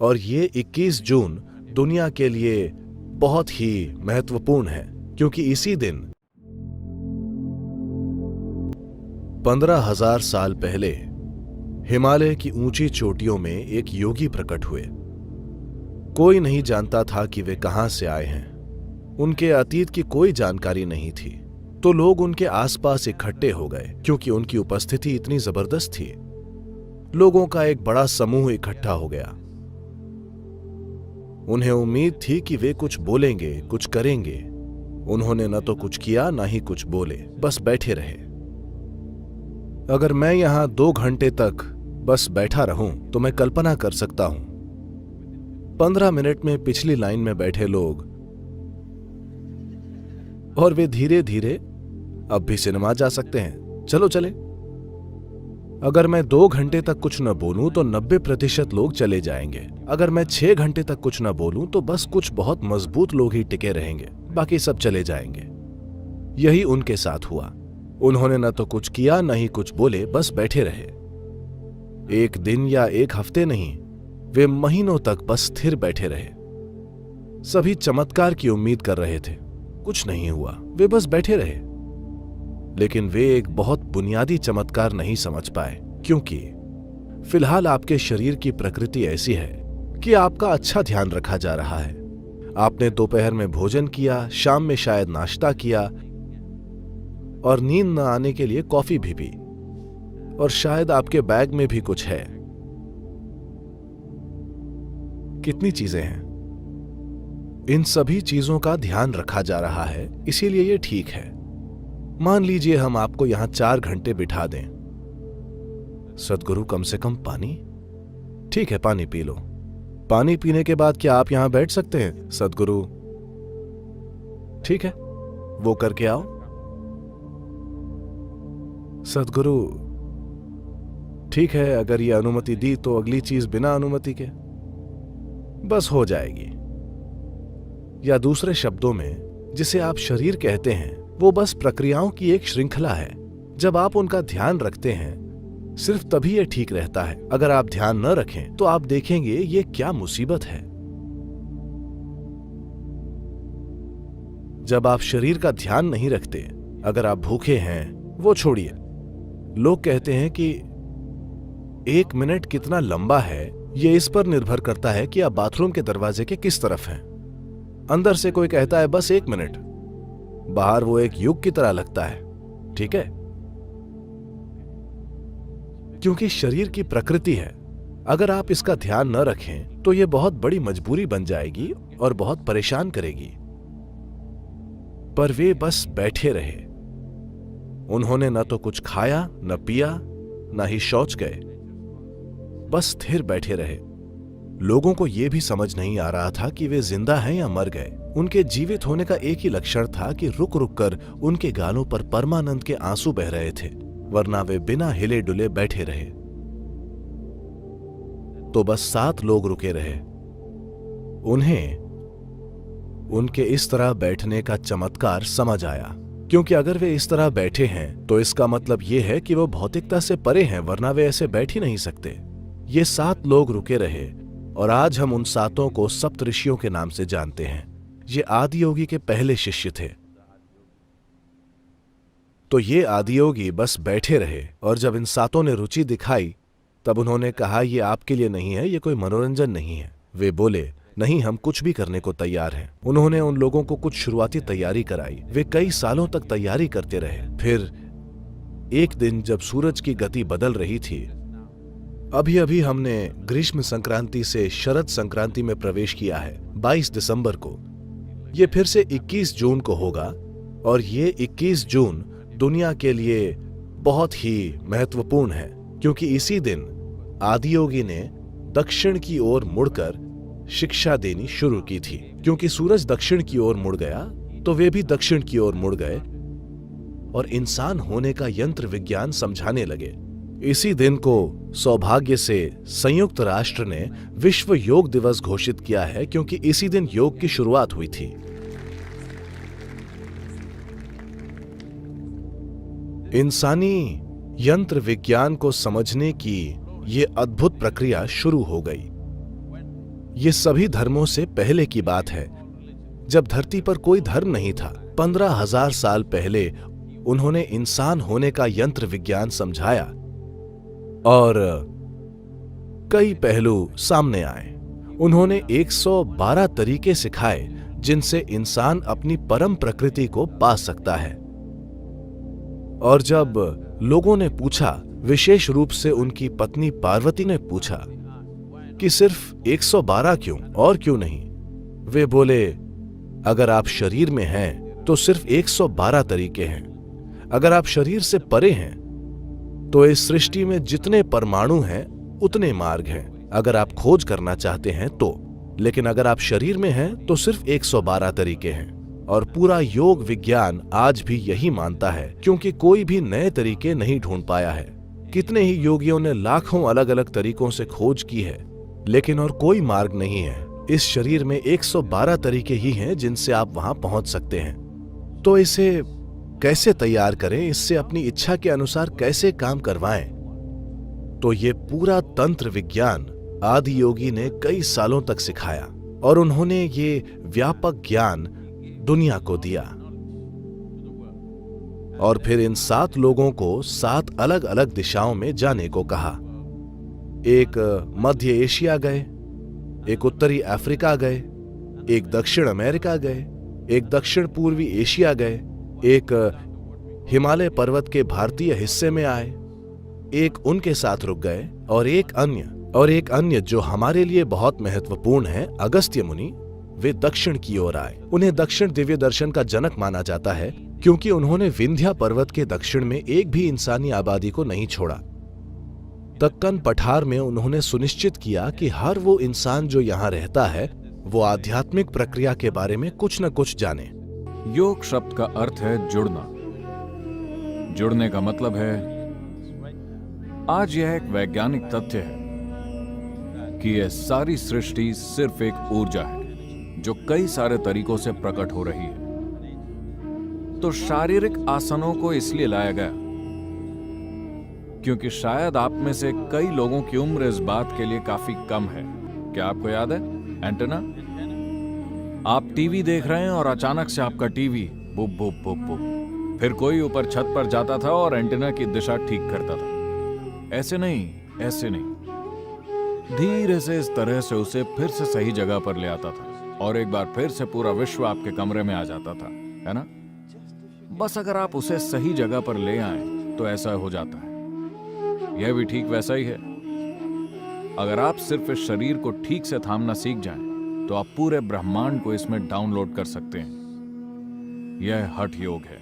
और ये 21 जून दुनिया के लिए बहुत ही महत्वपूर्ण है, क्योंकि इसी दिन 15,000 साल पहले हिमालय की ऊंची चोटियों में एक योगी प्रकट हुए। कोई नहीं जानता था कि वे कहां से आए हैं। उनके अतीत की कोई जानकारी नहीं थी, तो लोग उनके आसपास इकट्ठे हो गए क्योंकि उनकी उपस्थिति इतनी जबरदस्त थी। लोगों का एक बड़ा समूह इकट्ठा हो गया। उन्हें उम्मीद थी कि वे कुछ बोलेंगे, कुछ करेंगे। उन्होंने न तो कुछ किया, न ही कुछ बोले, बस बैठे रहे। अगर मैं यहां 2 घंटे तक बस बैठा रहूं तो मैं कल्पना कर सकता हूं 15 मिनट में पिछली लाइन में बैठे लोग, और वे धीरे धीरे अब भी सिनेमा जा सकते हैं, चलो चले। अगर मैं 2 घंटे तक कुछ न बोलूं तो 90% लोग चले जाएंगे। अगर मैं 6 घंटे तक कुछ न बोलूं तो बस कुछ बहुत मजबूत लोग ही टिके रहेंगे, बाकी सब चले जाएंगे। यही उनके साथ हुआ। उन्होंने न तो कुछ किया, न ही कुछ बोले, बस बैठे रहे। 1 दिन या 1 हफ्ते नहीं, वे महीनों तक बस स्थिर बैठे रहे। सभी चमत्कार की उम्मीद कर रहे थे, कुछ नहीं हुआ, वे बस बैठे रहे। लेकिन वे एक बहुत बुनियादी चमत्कार नहीं समझ पाए, क्योंकि फिलहाल आपके शरीर की प्रकृति ऐसी है कि आपका अच्छा ध्यान रखा जा रहा है। आपने दोपहर में भोजन किया, शाम में शायद नाश्ता किया, और नींद न आने के लिए कॉफी भी पी, और शायद आपके बैग में भी कुछ है। कितनी चीजें हैं। इन सभी चीजों का ध्यान रखा जा रहा है, इसीलिए ये ठीक है। मान लीजिए हम आपको यहां 4 घंटे बिठा दें। सद्गुरु, कम से कम पानी? ठीक है, पानी पी लो। पानी पीने के बाद क्या आप यहां बैठ सकते हैं? सद्गुरु, ठीक है, वो करके आओ। सद्गुरु, ठीक है, अगर ये अनुमति दी तो अगली चीज बिना अनुमति के बस हो जाएगी। या दूसरे शब्दों में, जिसे आप शरीर कहते हैं, वो बस प्रक्रियाओं की एक श्रृंखला है। जब आप उनका ध्यान रखते हैं, सिर्फ तभी ये ठीक रहता है। अगर आप ध्यान न रखें तो आप देखेंगे ये क्या मुसीबत है। जब आप शरीर का ध्यान नहीं रखते, अगर आप भूखे हैं, वो छोड़िए। लोग कहते हैं कि 1 मिनट कितना लंबा है, ये इस पर निर्भर करता है कि आप बाथरूम के दरवाजे के किस तरफ हैं। अंदर से कोई कहता है बस 1 मिनट, बाहर वो एक युग की तरह लगता है। ठीक है, क्योंकि शरीर की प्रकृति है। अगर आप इसका ध्यान न रखें तो यह बहुत बड़ी मजबूरी बन जाएगी और बहुत परेशान करेगी। पर वे बस बैठे रहे। उन्होंने न तो कुछ खाया, न पिया, न ही शौच गए, बस स्थिर बैठे रहे। लोगों को यह भी समझ नहीं आ रहा था कि वे जिंदा हैं या मर गए। उनके जीवित होने का एक ही लक्षण था कि रुक रुक कर उनके गालों पर परमानंद के आंसू बह रहे थे, वरना वे बिना हिले डुले बैठे रहे। तो बस 7 लोग रुके रहे। उन्हें उनके इस तरह बैठने का चमत्कार समझ आया, क्योंकि अगर वे इस तरह बैठे हैं तो इसका मतलब यह है कि वो भौतिकता से परे हैं, वरना वे ऐसे बैठ ही नहीं सकते। ये 7 लोग रुके रहे, और आज हम उन 7 को सप्तऋषियों के नाम से जानते हैं। ये आदियोगी के पहले शिष्य थे। तो ये आदियोगी बस बैठे रहे, और जब इन 7 ने रुचि दिखाई तब उन्होंने कहा, ये आपके लिए नहीं है, ये कोई मनोरंजन नहीं है। वे बोले, नहीं, हम कुछ भी करने को तैयार हैं। उन्होंने उन लोगों को कुछ शुरुआती तैयारी कराई। वे कई सालों तक तैयारी करते रहे। फिर एक दिन जब सूरज की गति बदल रही थी, अभी अभी हमने ग्रीष्म संक्रांति से शरद संक्रांति में प्रवेश किया है, 22 दिसंबर को। ये फिर से 21 जून को होगा, और ये 21 जून दुनिया के लिए बहुत ही महत्वपूर्ण है, क्योंकि इसी दिन आदियोगी ने दक्षिण की ओर मुड़कर शिक्षा देनी शुरू की थी। क्योंकि सूरज दक्षिण की ओर मुड़ गया तो वे भी दक्षिण की ओर मुड़ गए और इंसान होने का यंत्र विज्ञान समझाने लगे। इसी दिन को सौभाग्य से संयुक्त राष्ट्र ने विश्व योग दिवस घोषित किया है, क्योंकि इसी दिन योग की शुरुआत हुई थी। इंसानी यंत्र विज्ञान को समझने की ये अद्भुत प्रक्रिया शुरू हो गई। ये सभी धर्मों से पहले की बात है, जब धरती पर कोई धर्म नहीं था। 15,000 साल पहले उन्होंने इंसान होने का यंत्र विज्ञान समझाया और कई पहलू सामने आए। उन्होंने 112 तरीके सिखाए जिनसे इंसान अपनी परम प्रकृति को पा सकता है। और जब लोगों ने पूछा, विशेष रूप से उनकी पत्नी पार्वती ने पूछा कि सिर्फ 112 क्यों और क्यों नहीं, वे बोले, अगर आप शरीर में हैं तो सिर्फ 112 तरीके हैं। अगर आप शरीर से परे हैं तो इस सृष्टि में जितने परमाणु हैं उतने मार्ग हैं, अगर आप खोज करना चाहते हैं तो। लेकिन अगर आप शरीर में हैं तो सिर्फ 112 तरीके हैं। और पूरा योग विज्ञान आज भी यही मानता है, क्योंकि कोई भी नए तरीके नहीं ढूंढ पाया है। कितने ही योगियों ने लाखों अलग अलग तरीकों से खोज की है, लेकिन और कोई मार्ग नहीं है। इस शरीर में 112 तरीके ही हैं जिनसे आप वहां पहुंच सकते हैं। तो इसे कैसे तैयार करें, इससे अपनी इच्छा के अनुसार कैसे काम करवाएं? तो ये पूरा तंत्र विज्ञान आदि योगी ने कई सालों तक सिखाया और उन्होंने ये व्यापक ज्ञान दुनिया को दिया। और फिर इन 7 लोगों को 7 अलग अलग दिशाओं में जाने को कहा। एक मध्य एशिया गए, एक उत्तरी अफ्रीका गए, एक दक्षिण अमेरिका गए, एक दक्षिण पूर्वी एशिया गए, एक हिमालय पर्वत के भारतीय हिस्से में आए, एक उनके साथ रुक गए, और एक अन्य जो हमारे लिए बहुत महत्वपूर्ण है, अगस्त्य मुनि, वे दक्षिण की ओर आए। उन्हें दक्षिण दिव्य दर्शन का जनक माना जाता है, क्योंकि उन्होंने विंध्या पर्वत के दक्षिण में एक भी इंसानी आबादी को नहीं छोड़ा। दक्कन पठार में उन्होंने सुनिश्चित किया कि हर वो इंसान जो यहाँ रहता है वो आध्यात्मिक प्रक्रिया के बारे में कुछ न कुछ जाने। योग शब्द का अर्थ है जुड़ना। जुड़ने का मतलब है, आज यह एक वैज्ञानिक तथ्य है कि यह सारी सृष्टि सिर्फ एक ऊर्जा है जो कई सारे तरीकों से प्रकट हो रही है। तो शारीरिक आसनों को इसलिए लाया गया क्योंकि शायद आप में से कई लोगों की उम्र इस बात के लिए काफी कम है। क्या आपको याद है एंटेना? आप टीवी देख रहे हैं और अचानक से आपका टीवी बुप बुप बुप बुप, फिर कोई ऊपर छत पर जाता था और एंटेना की दिशा ठीक करता था। ऐसे नहीं, धीरे से इस तरह से उसे फिर से सही जगह पर ले आता था और एक बार फिर से पूरा विश्व आपके कमरे में आ जाता था, है ना? बस अगर आप उसे सही जगह पर ले आए तो ऐसा हो जाता है। यह भी ठीक वैसा ही है। अगर आप सिर्फ इस शरीर को ठीक से थामना सीख जाएं, तो आप पूरे ब्रह्मांड को इसमें डाउनलोड कर सकते हैं। यह हठ योग है।